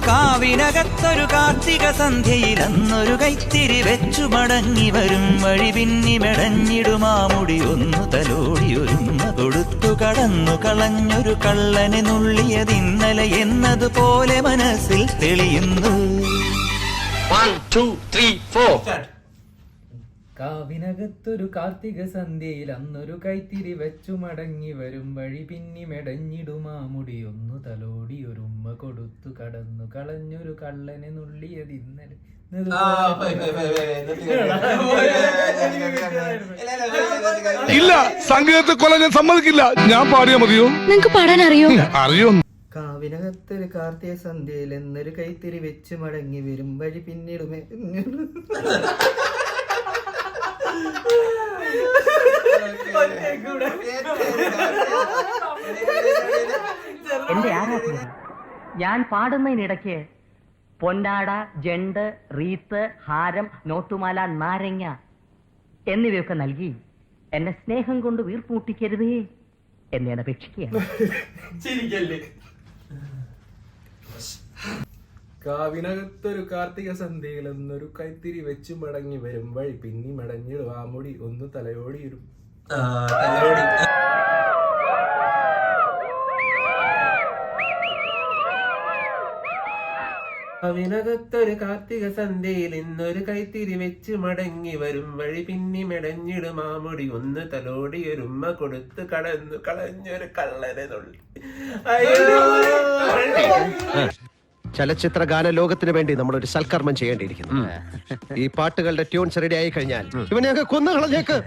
കാവിനകത്തൊരു കാർത്തിക സന്ധ്യയിൽ അന്നൊരു കൈത്തിരി വെച്ചു മടങ്ങി വരും വഴി പിന്നി മെടഞ്ഞിടുമാമുടി ഒന്നു തലോടി ഒരുമ കൊടുത്തു കടന്നു കളഞ്ഞൊരു കള്ളനെ നുള്ളിയതിന്നലെ എന്നതുപോലെ മനസ്സിൽ തെളിയുന്നു. 1 2 3 4 കാവിനകത്തൊരു കാർത്തിക സന്ധ്യയിൽ അന്നൊരു കൈത്തിരി വെച്ചു മടങ്ങി വരും വഴി പിന്നി മെടഞ്ഞിടുമാമുടി ഒന്നു തലോടി ഒരുമ്മ കൊടുത്തു കടന്നു കളഞ്ഞൊരു കള്ളനെ നുള്ളിയതിന്നലെ. ഇല്ല, സംഗീതത്തെ കൊല്ലാൻ ഞാൻ സമ്മതിക്കില്ല. ഞാൻ പാടിയാ മതിയോ? നിങ്ങക്ക് പാടാൻ അറിയോ? അറിയോ? കാവിനകത്തൊരു കാർത്തിക സന്ധ്യയിൽ എന്നൊരു കൈത്തിരി വെച്ച് മടങ്ങി വരും വഴി പിന്നിടുമേ. എന്റെ ആരാധന ഞാൻ പാടുന്നതിനിടയ്ക്ക് പൊന്നാട, ജണ്ട്, റീത്ത്, ഹാരം, നോട്ടുമാല, നാരങ്ങ എന്നിവയൊക്കെ നൽകി എന്നെ സ്നേഹം കൊണ്ട് വീർപ്പൂട്ടിക്കരുതേ എന്ന് ഞാൻ അപേക്ഷിക്കുകയാണ്. കാവിനകത്തൊരു കാർത്തിക സന്ധ്യയിൽ എന്നൊരു കൈത്തിരി വെച്ചു മടങ്ങി വരും വഴി പിന്നി മടഞ്ഞിടും ആ മുടി ഒന്ന് തലയോടിയിടും. കാവിനകത്തൊരു കാർത്തിക സന്ധ്യയിൽ ഇന്നൊരു കൈത്തിരി വെച്ച് മടങ്ങി വരും വഴി പിന്നി മെടഞ്ഞിടും ആ മുടി ഒന്ന് തലോടിയൊരുമ്മ കൊടുത്ത് കടന്നു കളഞ്ഞൊരു കള്ളനെ നുള്ളി. അയ്യോ, ചലച്ചിത്ര ഗാന ലോകത്തിന് വേണ്ടി നമ്മളൊരു സൽക്കർമ്മം ചെയ്യേണ്ടിയിരിക്കുന്നു. ഈ പാട്ടുകളുടെ ട്യൂൺസ് റെഡി ആയി കഴിഞ്ഞാൽ ഇവനെ കൊന്നു കളഞ്ഞേക്ക്.